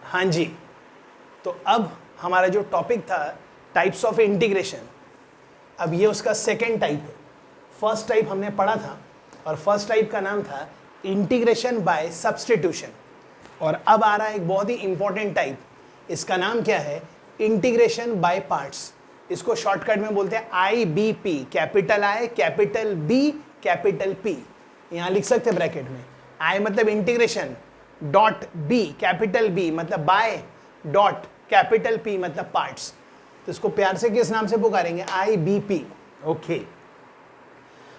हाँ जी, तो अब हमारा जो टॉपिक था टाइप्स ऑफ इंटीग्रेशन, अब ये उसका सेकेंड टाइप है। फर्स्ट टाइप हमने पढ़ा था और फर्स्ट टाइप का नाम था इंटीग्रेशन बाय सब्स्टिट्यूशन, और अब आ रहा है एक बहुत ही इंपॉर्टेंट टाइप, इसका नाम क्या है? Integration by parts. इसको शॉर्टकट में बोलते हैं IBP, capital I capital B capital P। यहाँ लिख सकते हैं ब्रैकेट में, I मतलब integration, dot B capital B मतलब बाय, डॉट कैपिटल P मतलब पार्ट्स। तो इसको प्यार से किस नाम से पुकारेंगे? IBP। ओके,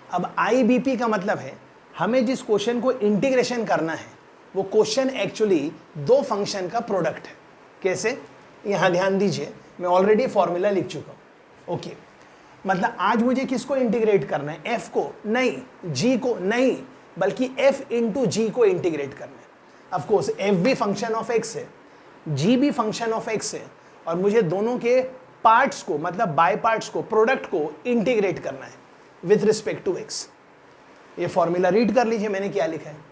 अब IBP का मतलब है हमें जिस क्वेश्चन को इंटीग्रेशन करना है वो क्वेश्चन एक्चुअली दो फंक्शन का प्रोडक्ट है। कैसे? यहाँ ध्यान दीजिए, मैं ऑलरेडी फॉर्मूला लिख चुका हूँ। ओके, मतलब आज मुझे किसको इंटीग्रेट करना है? F को नहीं, G को नहीं, बल्कि F इंटू G को इंटीग्रेट करना है। ऑफ कोर्स F भी फंक्शन ऑफ X है, G भी फंक्शन ऑफ X है, और मुझे दोनों के पार्ट्स को मतलब बाय पार्ट्स को, प्रोडक्ट को इंटीग्रेट करना है विथ रिस्पेक्ट टू X। ये फॉर्मूला रीड कर लीजिए, मैंने क्या लिखा है।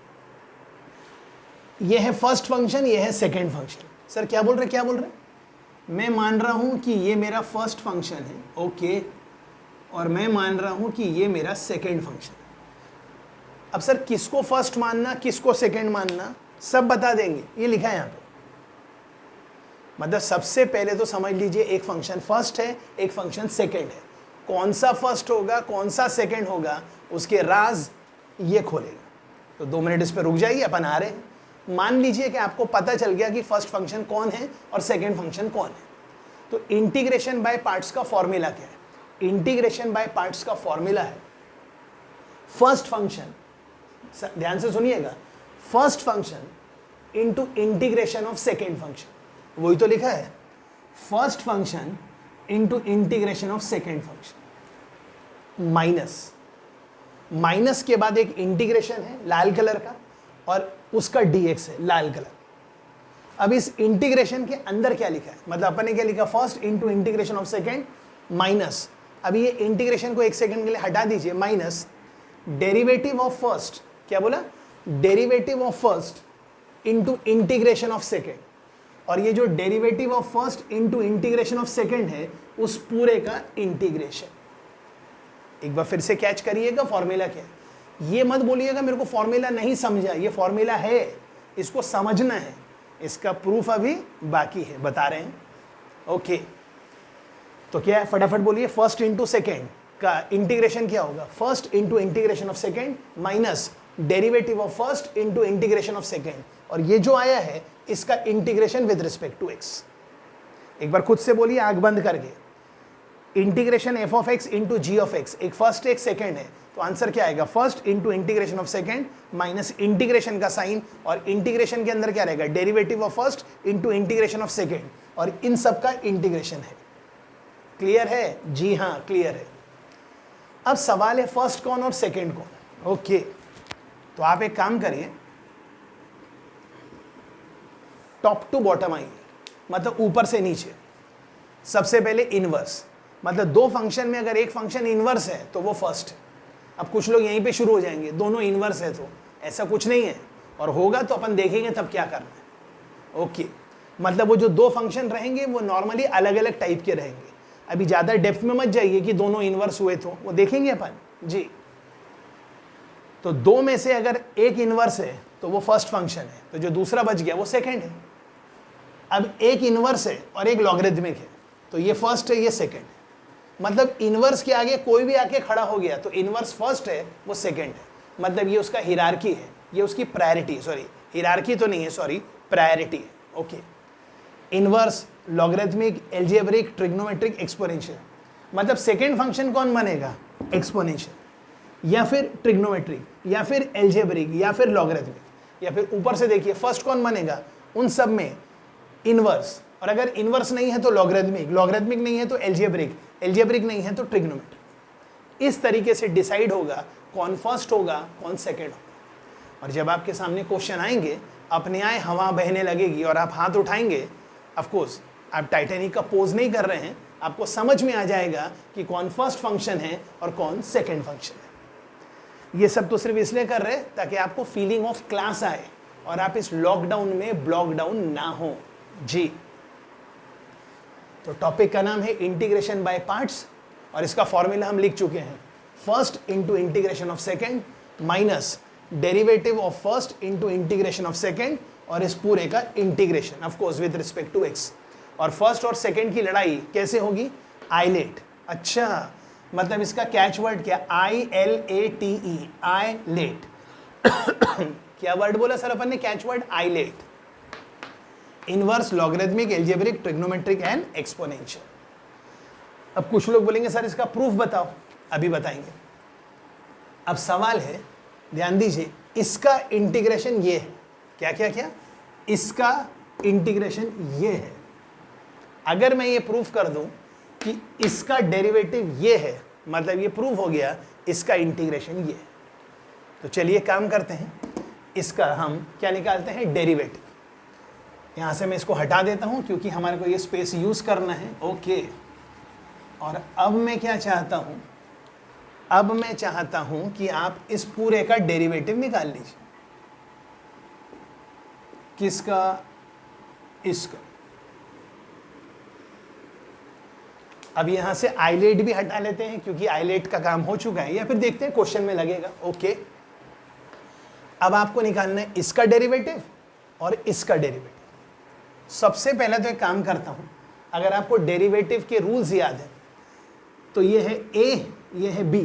ये है फर्स्ट फंक्शन, ये है सेकेंड फंक्शन। सर क्या बोल रहे? मैं मान रहा हूं कि ये मेरा फर्स्ट फंक्शन है, ओके, और मैं मान रहा हूं कि ये मेरा सेकेंड फंक्शन है। अब सर किसको फर्स्ट मानना, किसको सेकेंड मानना, सब बता देंगे, ये लिखा है यहां पे। मतलब सबसे पहले तो समझ लीजिए एक फंक्शन फर्स्ट है, एक फंक्शन सेकेंड है। कौन सा फर्स्ट होगा, कौन सा सेकेंड होगा, उसके राज ये खोलेगा। तो 2 मिनट इस पर रुक जाइए, अपन आ रहे हैं। मान लीजिए कि आपको पता चल गया कि फर्स्ट फंक्शन कौन है और सेकेंड फंक्शन कौन है। तो इंटीग्रेशन बाय पार्ट्स का फॉर्मूला क्या है? इंटीग्रेशन बाय पार्ट्स का फॉर्मूला है फर्स्ट फंक्शन, ध्यान से सुनिएगा, first function into integration of second function. वही तो लिखा है, first function into integration of second function, minus के बाद एक इंटीग्रेशन है लाल कलर का, और उसका dx है लाल कलर। अब इस इंटीग्रेशन के अंदर क्या लिखा है? मतलब अपन ने क्या लिखा? First into integration of second minus, अभी ये इंटीग्रेशन को एक सेकेंड के लिए हटा दीजिए, माइनस डेरिवेटिव ऑफ फर्स्ट, क्या बोला? Derivative of first into integration of second. और ये जो derivative of first into integration of second है, उस पूरे का इंटीग्रेशन। एक बार फिर से कैच करिएगा फॉर्मूला क्या है। ये मत बोलिएगा मेरे को फॉर्मूला नहीं समझा, ये फॉर्मूला है, इसको समझना है, इसका प्रूफ अभी बाकी है, बता रहे हैं। ओके, तो क्या है, फटाफट बोलिए। फर्स्ट इंटू सेकेंड का इंटीग्रेशन क्या होगा? First into integration of second minus derivative of first into integration of second, और ये जो आया है इसका integration with respect to X. एक बार खुद से बोलिए आंख बंद करके, integration F of x into ji of X, एक फर्स्ट एक सेकेंड है, तो आंसर क्या आएगा? First into integration of second minus integration का साइन, और इंटीग्रेशन के अंदर क्या रहेगा? Derivative of first into integration of second, और इन सब का इंटीग्रेशन है। क्लियर है? जी हाँ क्लियर है। अब सवाल है फर्स्ट कौन और सेकेंड कौन। ओके, तो आप एक काम करिए, टॉप टू बॉटम आइए, मतलब ऊपर से नीचे। सबसे पहले इनवर्स, मतलब दो फंक्शन में अगर एक फंक्शन इनवर्स है तो वो फर्स्ट है। अब कुछ लोग यहीं पे शुरू हो जाएंगे, दोनों इनवर्स है, तो ऐसा कुछ नहीं है, और होगा तो अपन देखेंगे तब क्या करना है। ओके, मतलब वो जो दो फंक्शन रहेंगे वो नॉर्मली अलग अलग टाइप के रहेंगे। अभी ज़्यादा डेप्थ में मत जाइए कि दोनों इनवर्स हुए, तो वो देखेंगे अपन जी। तो दो में से अगर एक इनवर्स है तो वो फर्स्ट फंक्शन है, तो जो दूसरा बच गया वो सेकेंड है। अब एक इनवर्स है और एक लॉगरिथमिक है, तो ये फर्स्ट है, ये सेकेंड है। मतलब इनवर्स के आगे कोई भी आके खड़ा हो गया तो इनवर्स फर्स्ट है, वो सेकेंड है। मतलब ये उसका हिरार्की है, ये उसकी प्रायोरिटी है, सॉरी हिरार्की तो नहीं है, सॉरी प्रायोरिटी है। Okay, inverse, logarithmic, algebraic, trigonometric, exponential. मतलब सेकेंड फंक्शन कौन बनेगा? एक्सपोनेंशियल, या फिर ट्रिग्नोमेट्रिक, या फिर एल्जेब्रिक, या फिर लॉगरिथमिक, या फिर ऊपर से देखिए फर्स्ट कौन बनेगा? उन सब में इनवर्स, और अगर इनवर्स नहीं है तो लॉगरिथमिक, लॉगरिथमिक नहीं है तो एल्जेब्रिक, एल्जेब्रिक नहीं है तो ट्रिग्नोमेट्रिक। इस तरीके से डिसाइड होगा कौन फर्स्ट होगा, कौन सेकेंड होगा। और जब आपके सामने क्वेश्चन आएंगे, अपने आए हवा बहने लगेगी और आप हाथ उठाएंगे। ऑफ कोर्स आप टाइटैनिक का पोज नहीं कर रहे हैं, आपको समझ में आ जाएगा कि कौन फर्स्ट फंक्शन है और कौन सेकेंड फंक्शन है। ये सब तो सिर्फ इसलिए कर रहे हैं ताकि आपको फीलिंग ऑफ क्लास आए, और आप इस लॉकडाउन में ब्लॉक डाउन ना हो। जी, तो टॉपिक का नाम है इंटीग्रेशन बाय पार्ट्स और इसका फॉर्मूला हम लिख चुके हैं, first into integration of second minus derivative of first into integration of second और इस पूरे का integration of course with respect to X. और फर्स्ट और सेकेंड की लड़ाई कैसे होगी? आइलेट। अच्छा, मतलब इसका कैच वर्ड क्या? ILATE, ILATE. क्या वर्ड बोला सर अपन ने? Catch word ILATE. Inverse, logarithmic, algebraic, trigonometric and exponential. अब कुछ लोग बोलेंगे सर इसका प्रूफ बताओ, अभी बताएंगे। अब सवाल है, ध्यान दीजिए, इसका इंटीग्रेशन ये है, क्या क्या क्या, इसका इंटीग्रेशन ये है। अगर मैं ये प्रूफ कर दूं कि इसका डेरिवेटिव ये है, मतलब ये प्रूफ हो गया इसका इंटीग्रेशन ये है। तो चलिए काम करते हैं, इसका हम क्या निकालते हैं? डेरिवेटिव। यहाँ से मैं इसको हटा देता हूँ क्योंकि हमारे को ये स्पेस यूज़ करना है। ओके, और अब मैं क्या चाहता हूँ? अब मैं चाहता हूँ कि आप इस पूरे का डेरिवेटिव निकाल लीजिए। किसका? इसका। अब यहां से आइलेट भी हटा लेते हैं क्योंकि आइलेट का काम हो चुका है, या फिर देखते हैं क्वेश्चन में लगेगा। ओके, अब आपको निकालना है इसका डेरिवेटिव और इसका डेरिवेटिव। सबसे पहले तो एक काम करता हूं, अगर आपको डेरिवेटिव के रूल्स याद है तो ये है a, ये है b,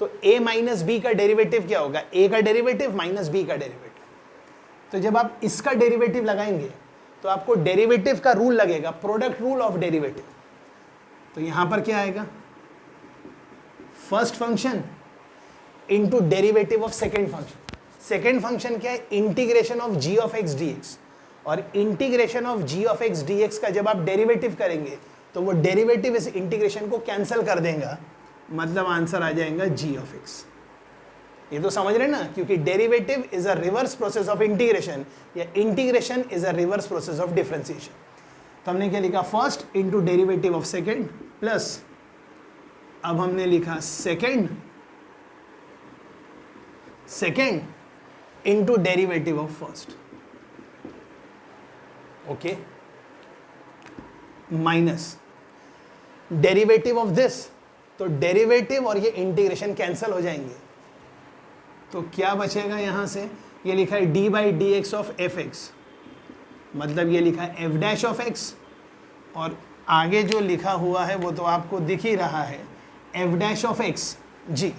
तो a माइनस बी का डेरिवेटिव क्या होगा? a का डेरिवेटिव माइनस b का डेरिवेटिव। तो जब आप इसका डेरिवेटिव लगाएंगे तो आपको डेरिवेटिव का रूल लगेगा, प्रोडक्ट रूल ऑफ डेरिवेटिव। तो यहां पर क्या आएगा? First function into derivative of second function. Second function क्या है? Integration of g of x dx। और integration of g of x dx का जब आप डेरिवेटिव करेंगे तो वो डेरिवेटिव इस इंटीग्रेशन को कैंसिल कर देगा, मतलब आंसर आ जाएगा g ऑफ x। ये तो समझ रहे ना, क्योंकि derivative is a reverse process of integration, या integration is a reverse process of differentiation. तो हमने क्या लिखा? First into derivative of second plus, अब हमने लिखा second into derivative of first. Okay, minus derivative of this, तो डेरिवेटिव और ये इंटीग्रेशन कैंसिल हो जाएंगे, तो क्या बचेगा यहां से? ये लिखा है D by D x of F x, मतलब ये लिखा है एफ डैश ऑफ एक्स, और आगे जो लिखा हुआ है वो तो आपको दिख ही रहा है, एफ डैश ऑफ एक्स जी।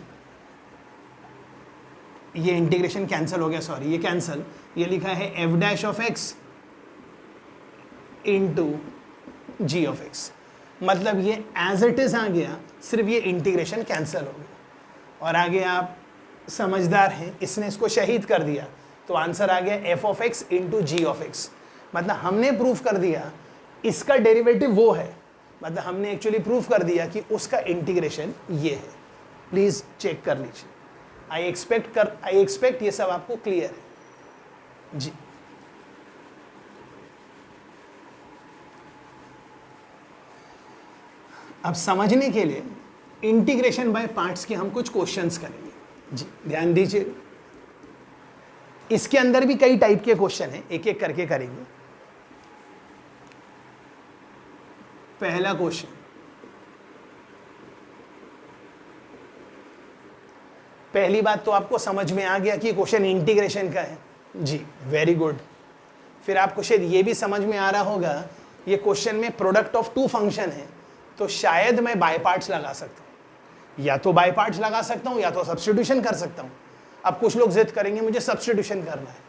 ये इंटीग्रेशन कैंसिल हो गया, सॉरी ये कैंसिल, ये लिखा है f dash of x into ji of x, मतलब ये एज इट इज आ गया, सिर्फ ये इंटीग्रेशन कैंसिल हो गया। और आगे आप समझदार हैं, इसने इसको शहीद कर दिया, तो आंसर आ गया f of x into ji of x. मतलब हमने प्रूफ कर दिया इसका डेरिवेटिव वो है, मतलब हमने एक्चुअली प्रूफ कर दिया कि उसका इंटीग्रेशन ये है। प्लीज चेक कर लीजिए। आई एक्सपेक्ट ये सब आपको क्लियर है जी। अब समझने के लिए इंटीग्रेशन बाय पार्ट्स के हम कुछ क्वेश्चंस करेंगे जी, ध्यान दीजिए। इसके अंदर भी कई टाइप के क्वेश्चन हैं, एक एक करके करेंगे। पहला क्वेश्चन, पहली बात तो आपको समझ में आ गया कि क्वेश्चन इंटीग्रेशन का है जी, वेरी गुड। फिर आपको शायद ये भी समझ में आ रहा होगा ये क्वेश्चन में प्रोडक्ट ऑफ टू फंक्शन है, तो शायद मैं बाय पार्ट्स लगा सकता हूं, या तो बाय पार्ट्स लगा सकता हूं या तो सब्स्टिट्यूशन कर सकता हूं। अब कुछ लोग जिद करेंगे मुझे सब्स्टिट्यूशन करना है,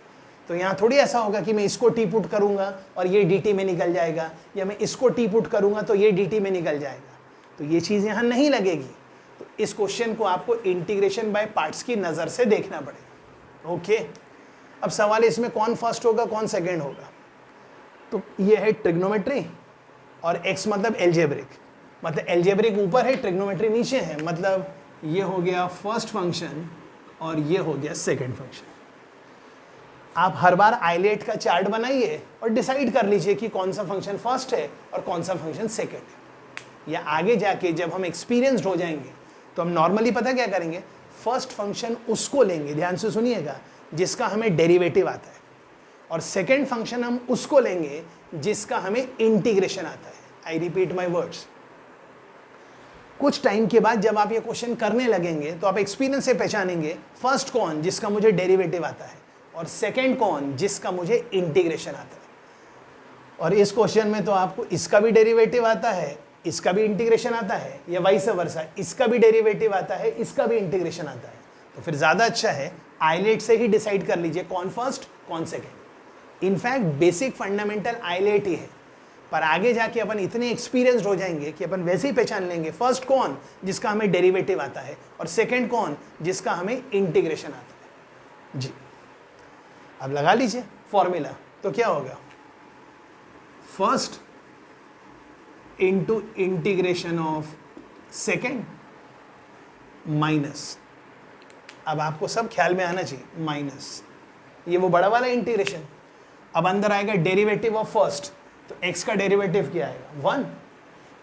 तो यहाँ थोड़ी ऐसा होगा कि मैं इसको टी पुट करूंगा और ये dt में निकल जाएगा, या मैं इसको टी पुट करूंगा तो ये dt में निकल जाएगा, तो ये चीज़ यहाँ नहीं लगेगी। तो इस क्वेश्चन को आपको इंटीग्रेशन बाय पार्ट्स की नज़र से देखना पड़ेगा। ओके, अब सवाल है इसमें कौन फर्स्ट होगा कौन सेकेंड होगा। तो ये है ट्रिग्नोमेट्री और x मतलब एल्जेब्रिक, मतलब एल्जेब्रिक ऊपर है ट्रिग्नोमेट्री नीचे है, मतलब ये हो गया फर्स्ट फंक्शन और ये हो गया सेकेंड फंक्शन। आप हर बार आइलेट का चार्ट बनाइए और डिसाइड कर लीजिए कि कौन सा फंक्शन फर्स्ट है और कौन सा फंक्शन सेकेंड है। या आगे जाके जब हम एक्सपीरियंस्ड हो जाएंगे तो हम नॉर्मली पता क्या करेंगे, फर्स्ट फंक्शन उसको लेंगे, ध्यान से सुनिएगा, जिसका हमें डेरिवेटिव आता है। और सेकेंड फंक्शन हम उसको लेंगे जिसका हमें इंटीग्रेशन आता है। I repeat my words. कुछ टाइम के बाद जब आप ये क्वेश्चन करने लगेंगे तो आप एक्सपीरियंस से पहचानेंगे फर्स्ट कौन जिसका मुझे डेरिवेटिव आता है और सेकेंड कौन जिसका मुझे इंटीग्रेशन आता है। और इस क्वेश्चन में तो आपको इसका भी डेरिवेटिव आता है, इसका भी इंटीग्रेशन आता है, या वाइस वर्सा, इसका भी डेरिवेटिव आता है, इसका भी इंटीग्रेशन आता है। तो फिर ज़्यादा अच्छा है आइलेट से ही डिसाइड कर लीजिए कौन फर्स्ट कौन सेकेंड। इनफैक्ट बेसिक फंडामेंटल आइलेट ही है, पर आगे जाके अपन इतने एक्सपीरियंस्ड हो जाएंगे कि अपन वैसे ही पहचान लेंगे फर्स्ट कौन जिसका हमें डेरिवेटिव आता है और सेकेंड कौन जिसका हमें इंटीग्रेशन आता है। जी, अब लगा लीजिए फॉर्मूला। तो क्या होगा, first into integration of second minus, अब आपको सब ख्याल में आना चाहिए, माइनस ये वो बड़ा वाला इंटीग्रेशन। अब अंदर आएगा डेरिवेटिव ऑफ फर्स्ट, तो x का डेरिवेटिव क्या आएगा 1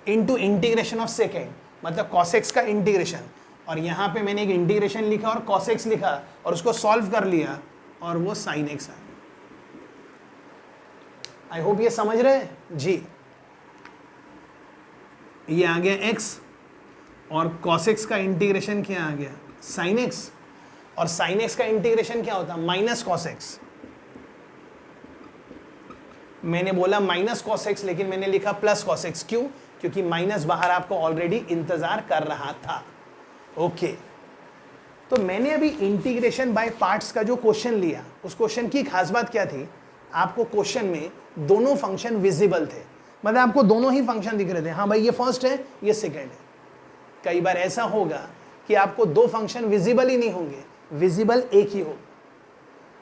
इंटू इंटीग्रेशन ऑफ सेकेंड, मतलब cos x का इंटीग्रेशन। और यहाँ पे मैंने एक इंटीग्रेशन लिखा और cos x लिखा और उसको सॉल्व कर लिया और वो sin x आ गया। आई होप ये समझ रहे हैं जी। ये आ गया x और cos x का इंटीग्रेशन क्या आ गया sin x, और sin x का इंटीग्रेशन क्या होता है माइनस cos x। मैंने बोला माइनस cos x लेकिन मैंने लिखा प्लस cos x, क्यों? क्योंकि माइनस बाहर आपको ऑलरेडी इंतजार कर रहा था। ओके, तो मैंने अभी इंटीग्रेशन बाय पार्ट्स का जो क्वेश्चन लिया, उस क्वेश्चन की खास बात क्या थी, आपको क्वेश्चन में दोनों फंक्शन विजिबल थे, मतलब आपको दोनों ही फंक्शन दिख रहे थे। हाँ भाई ये फर्स्ट है ये सेकेंड है। कई बार ऐसा होगा कि आपको दो फंक्शन विजिबल ही नहीं होंगे, विजिबल एक ही होगा,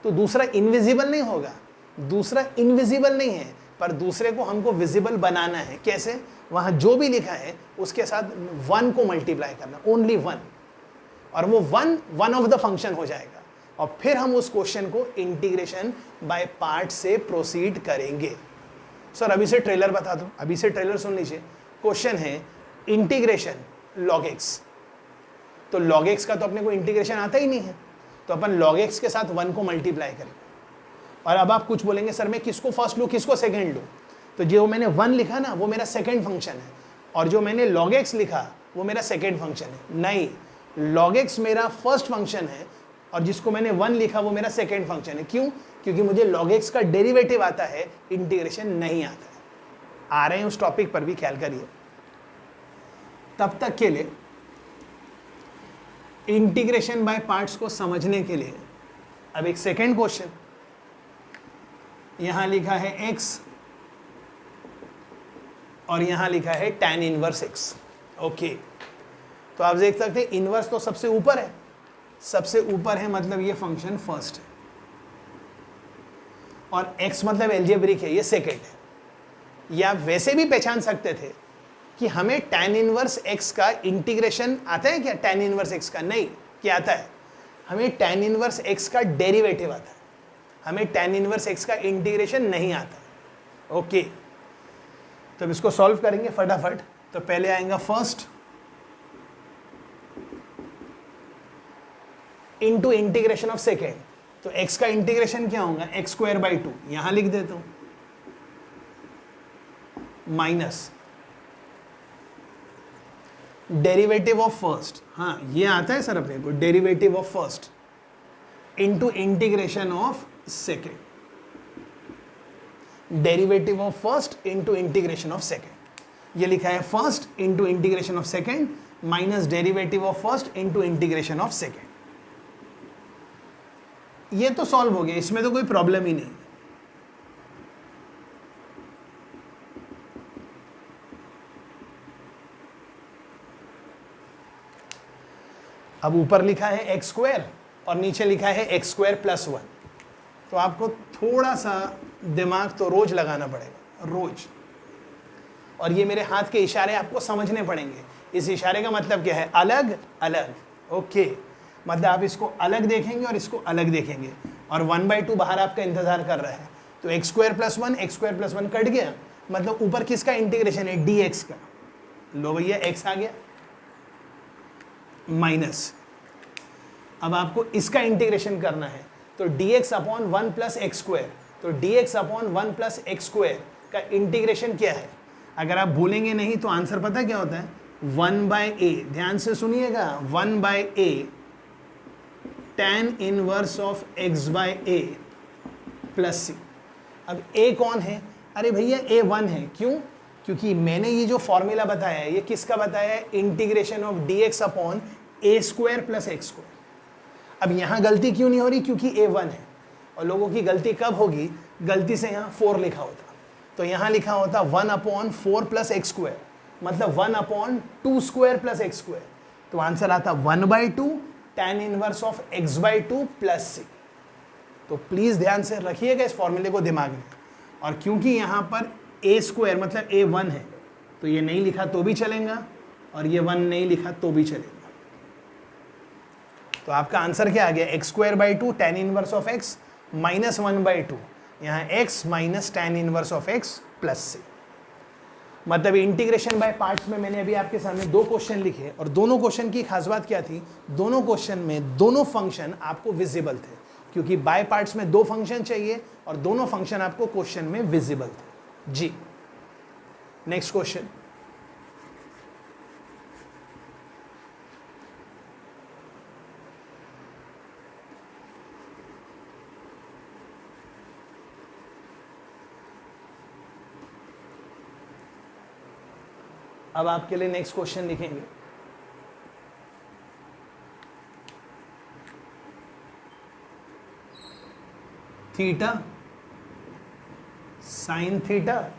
तो दूसरा इनविजिबल नहीं होगा। दूसरा इनविजिबल नहीं है, पर दूसरे को हमको विजिबल बनाना है। कैसे? वहां जो भी लिखा है उसके साथ 1 को मल्टीप्लाई करना, ओनली 1, और वो 1 ऑफ द फंक्शन हो जाएगा। और फिर हम उस क्वेश्चन को इंटीग्रेशन बाय पार्ट से प्रोसीड करेंगे। सर अभी से ट्रेलर बता दो, अभी से ट्रेलर सुन लीजिए। क्वेश्चन है इंटीग्रेशन log x, तो log x का तो अपने को इंटीग्रेशन आता ही नहीं है, तो अपन log x के साथ 1 को मल्टीप्लाई करेंगे। और अब आप कुछ बोलेंगे सर मैं किसको फर्स्ट लूँ किसको सेकंड लूँ, तो जो मैंने 1 लिखा ना वो मेरा सेकंड फंक्शन है, और जो मैंने log x लिखा वो मेरा सेकंड फंक्शन है। नहीं, log x मेरा फर्स्ट फंक्शन है और जिसको मैंने 1 लिखा वो मेरा सेकंड फंक्शन है। क्यों? क्योंकि मुझे log x का डेरिवेटिव आता है, इंटीग्रेशन नहीं आता है। आ रहे हैं उस टॉपिक पर भी ख्याल करिए। तब तक के लिए इंटीग्रेशन बाय पार्ट्स को समझने के लिए अब एक सेकंड क्वेश्चन, यहां लिखा है x और यहां लिखा है tan इनवर्स x। ओके, तो आप देख सकते हैं इनवर्स तो सबसे ऊपर है, सबसे ऊपर है मतलब ये फंक्शन फर्स्ट है, और x मतलब एल्जेब्रिक है, ये सेकंड है। या वैसे भी पहचान सकते थे कि हमें tan इनवर्स x का इंटीग्रेशन आता है क्या? tan इनवर्स x का नहीं, क्या आता है? हमें tan इनवर्स x का डेरिवेटिव आता है, हमें tan इनवर्स x का इंटीग्रेशन नहीं आता। ओके, तो अब इसको सॉल्व करेंगे फटाफट। तो पहले आएगा first into integration of second, तो x का इंटीग्रेशन क्या होगा x²/2, यहां लिख देता हूं, माइनस डेरिवेटिव ऑफ फर्स्ट, हाँ ये आता है सर अपने को, derivative of first into integration of second, derivative of first into integration of second. ये लिखा है first into integration of second minus derivative of first into integration of second. ये तो सॉल्व हो गया, इसमें तो कोई प्रॉब्लम ही नहीं। अब ऊपर लिखा है x² और नीचे लिखा है x²+1, तो आपको थोड़ा सा दिमाग तो रोज लगाना पड़ेगा, रोज। और ये मेरे हाथ के इशारे आपको समझने पड़ेंगे। इस इशारे का मतलब क्या है? अलग अलग। ओके, मतलब आप इसको अलग देखेंगे और इसको अलग देखेंगे, और 1/2 बाहर आपका इंतजार कर रहा है, तो x²+1 कट गया, मतलब ऊपर किसका इंटीग्रेशन है? dx का। लो भैया x आ गया, माइनस अब आपको इसका इंटीग्रेशन करना है, तो dx/1 + x², तो dx upon 1 plus x square का इंटीग्रेशन क्या है? अगर आप भूलेंगे नहीं तो आंसर पता क्या होता है? 1/a, ध्यान से सुनिएगा, 1/a tan inverse of x/a plus c। अब a कौन है? अरे भैया a 1 है। क्यों? क्योंकि मैंने ये जो फॉर्मूला बताया है ये किसका बताया है? Integration of dx upon a square plus x square. अब यहाँ गलती क्यों नहीं हो रही? क्योंकि a 1 है। और लोगों की गलती कब होगी? गलती से यहाँ 4 लिखा होता, तो यहाँ लिखा होता 1/4 प्लस एक्स स्क्वायर, मतलब 1/2 स्क्वायर प्लस एक्स स्क्वायर। तो आंसर आता 1/2 tan inverse of x/2 plus c। तो प्लीज़ ध्यान से रखिएगा इस फॉर्मूले को दिमाग में। और क्योंकि यहाँ पर a स्क्वायर मतलब a 1 है, तो ये नहीं लिखा तो भी चलेगा और ये 1 नहीं लिखा तो भी चलेगा। तो आपका आंसर क्या आ गया? x²/2 tan inverse of x minus 1/2, यहाँ x minus tan inverse of x plus c। मतलब इंटीग्रेशन बाय पार्ट्स में मैंने अभी आपके सामने 2 क्वेश्चन लिखे और दोनों क्वेश्चन की खास बात क्या थी? दोनों क्वेश्चन में दोनों फंक्शन आपको विजिबल थे, क्योंकि बाय पार्ट्स में 2 फंक्शन चाहिए और दोनों फंक्शन आपको क्वेश्चन में विजिबल थे। जी, नेक्स्ट क्वेश्चन। अब आपके लिए नेक्स्ट क्वेश्चन लिखेंगे। थीटा साइन थीटा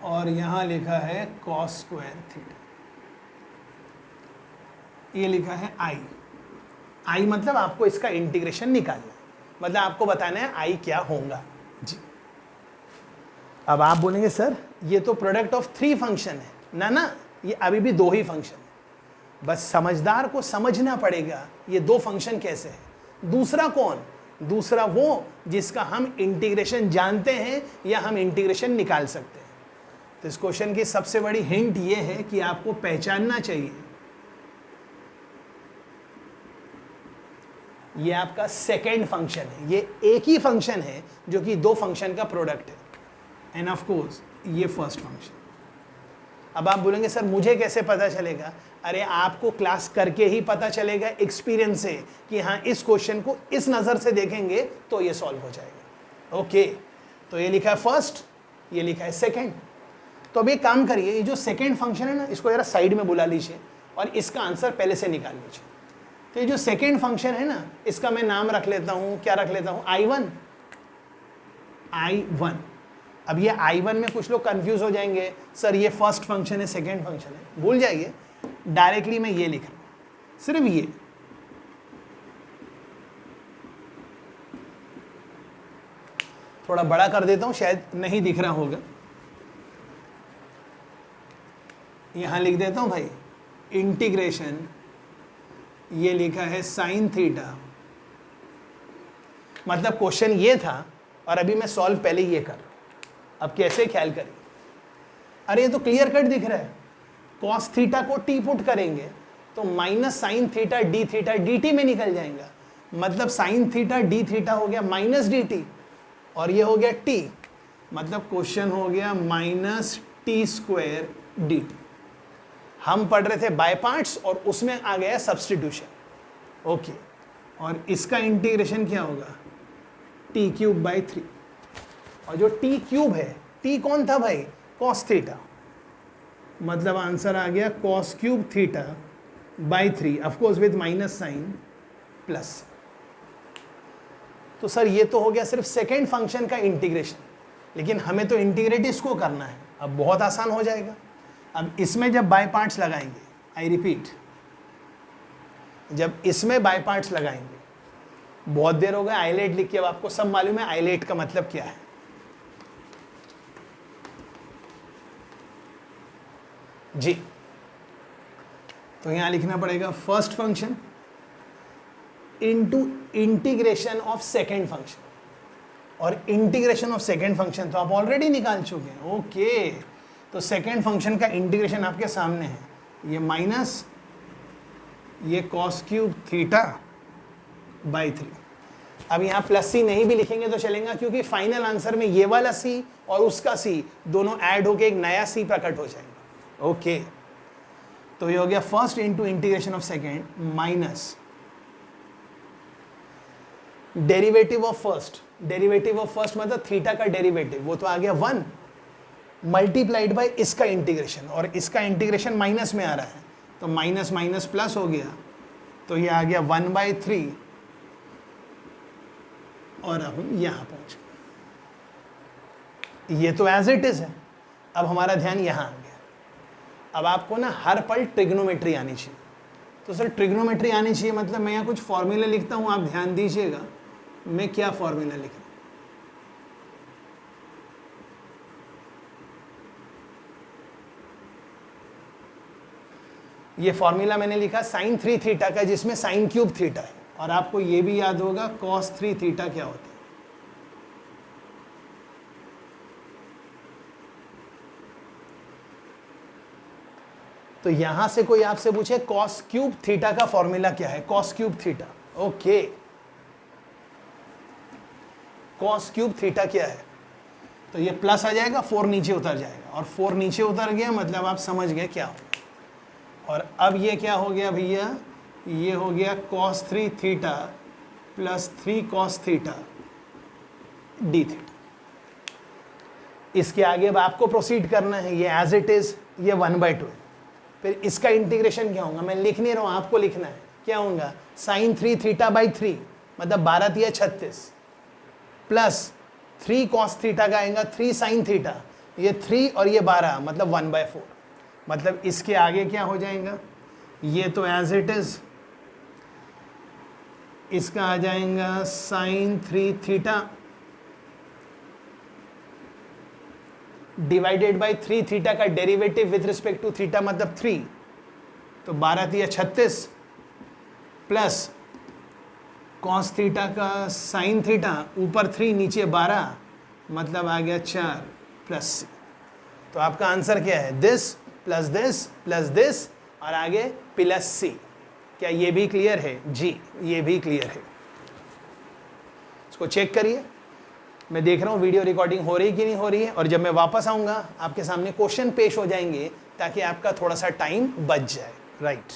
और यहां लिखा है कॉस स्क्वायर थीटा। ये लिखा है आई। आई मतलब आपको इसका इंटीग्रेशन निकालना है, मतलब आपको बताना है आई क्या होगा। जी, अब आप बोलेंगे सर ये तो प्रोडक्ट ऑफ 3 फंक्शन है ना, ये अभी भी 2 ही फंक्शन है। बस समझदार को समझना पड़ेगा ये 2 फंक्शन कैसे है। दूसरा कौन? दूसरा वो जिसका हम इंटीग्रेशन जानते हैं या हम इंटीग्रेशन निकाल सकते हैं। तो इस क्वेश्चन की सबसे बड़ी हिंट ये है कि आपको पहचानना चाहिए ये आपका सेकेंड फंक्शन है, ये एक ही फंक्शन है जो कि 2 फंक्शन का प्रोडक्ट है, एंड ऑफ कोर्स ये फर्स्ट फंक्शन। अब आप बोलेंगे सर मुझे कैसे पता चलेगा? अरे आपको क्लास करके ही पता चलेगा एक्सपीरियंस से कि हाँ इस क्वेश्चन को इस नज़र से देखेंगे तो ये सॉल्व हो जाएगा। ओके, तो ये लिखा है फर्स्ट, ये लिखा है सेकेंड। तो अब एक काम करिए, ये जो सेकेंड फंक्शन है ना इसको जरा साइड में बुला लीजिए और इसका आंसर पहले से निकाल लीजिए। तो ये जो सेकेंड फंक्शन है ना इसका मैं नाम रख लेता हूँ, क्या रख लेता हूँ? I1। अब ये I1 में कुछ लोग कंफ्यूज हो जाएंगे, सर ये फर्स्ट फंक्शन है सेकेंड फंक्शन है। भूल जाइए, डायरेक्टली मैं ये लिख रहा हूं, सिर्फ ये। थोड़ा बड़ा कर देता हूं, शायद नहीं दिख रहा होगा। यहां लिख देता हूं भाई इंटीग्रेशन, ये लिखा है साइन थीटा। मतलब क्वेश्चन ये था और अभी मैं सॉल्व पहले ये कर। अब कैसे ख्याल करिए? अरे ये तो क्लियर कट दिख रहा है। कॉस थीटा को टी पुट करेंगे तो minus sine theta D theta D T में निकल जाएगा, मतलब साइन थीटा डी थीटा हो गया माइनस डी टी और ये हो गया टी, मतलब क्वेश्चन हो गया minus T square D T. हम पढ़ रहे थे बाय पार्ट्स और उसमें आ गया सब्स्टिट्यूशन। ओके, और इसका इंटीग्रेशन क्या होगा? t³/3। और जो t³ है, t कौन था भाई? कॉस थीटा, मतलब आंसर आ गया cos³ θ/3, of course with minus sine plus. तो सर ये तो हो गया सिर्फ सेकेंड फंक्शन का इंटीग्रेशन, लेकिन हमें तो इंटीग्रेट इसको करना है। अब बहुत आसान हो जाएगा। अब इसमें जब बाय पार्ट्स लगाएंगे, आई रिपीट, जब इसमें बाय पार्ट्स लगाएंगे, बहुत देर हो गया आइलेट लिख के, अब आपको सब मालूम है आइलेट का मतलब क्या है। जी, तो यहां लिखना पड़ेगा first function into integration of second function, और इंटीग्रेशन ऑफ सेकेंड फंक्शन तो आप ऑलरेडी निकाल चुके हैं। ओके, तो सेकेंड फंक्शन का इंटीग्रेशन आपके सामने है, ये माइनस ये cos³ θ/3। अब यहाँ प्लस सी नहीं भी लिखेंगे तो चलेगा, क्योंकि फाइनल आंसर में ये वाला सी और उसका सी दोनों ऐड होके एक नया सी प्रकट हो जाएगा। ओके, तो ये हो गया first into integration of second minus derivative of first. Derivative of first मतलब थीटा का डेरिवेटिव, वो तो आ गया 1 मल्टीप्लाइड बाय इसका इंटीग्रेशन, और इसका इंटीग्रेशन माइनस में आ रहा है तो माइनस माइनस प्लस हो गया, तो ये आ गया 1/3 और अब हम यहां पहुंच गए। ये तो एज इट इज है। अब हमारा ध्यान यहां आ गया। अब आपको ना हर पल ट्रिग्नोमेट्री आनी चाहिए। तो सर ट्रिग्नोमेट्री आनी चाहिए मतलब मैं यहाँ कुछ फॉर्मूला लिखता हूँ, आप ध्यान दीजिएगा मैं क्या फॉर्मूला लिख रहा हूँ। ये फॉर्मूला मैंने लिखा sin 3 थीटा का, जिसमें sin क्यूब थीटा है, और आपको ये भी याद होगा cos 3 थीटा क्या होता है। तो यहां से कोई आपसे पूछे cos क्यूब थीटा का फॉर्मूला क्या है, cos cube theta. Okay, cos cube theta क्या है, तो ये प्लस आ जाएगा, 4 नीचे उतर जाएगा, और 4 नीचे उतर गया मतलब आप समझ गए क्या हो। और अब ये क्या हो गया भैया, ये हो गया cos 3 theta plus 3 cos theta D theta. इसके आगे अब आपको प्रोसीड करना है, ये एज इट इज, ये 1/2। फिर इसका इंटीग्रेशन क्या होगा, मैं लिख नहीं रहा हूँ, आपको लिखना है। क्या होगा, sin 3 थीटा बाई 3 मतलब 12 × 36 प्लस 3 cos थीटा का आएगा 3 sin थीटा, ये 3 और ये 12 मतलब 1/4। मतलब इसके आगे क्या हो जाएगा, ये तो एज इट इज, इसका आ जाएगा sin 3 theta divided by 3 theta का derivative with respect to theta मतलब 3, तो 12 × 36 प्लस cos थीटा का sin थीटा, ऊपर 3 नीचे 12 मतलब आ गया 4 प्लस c। तो आपका आंसर क्या है, दिस प्लस दिस और आगे प्लस सी। क्या ये भी क्लियर है? जी ये भी क्लियर है। इसको चेक करिए, मैं देख रहा हूँ वीडियो रिकॉर्डिंग हो रही कि नहीं हो रही है, और जब मैं वापस आऊँगा आपके सामने क्वेश्चन पेश हो जाएंगे ताकि आपका थोड़ा सा टाइम बच जाए। राइट।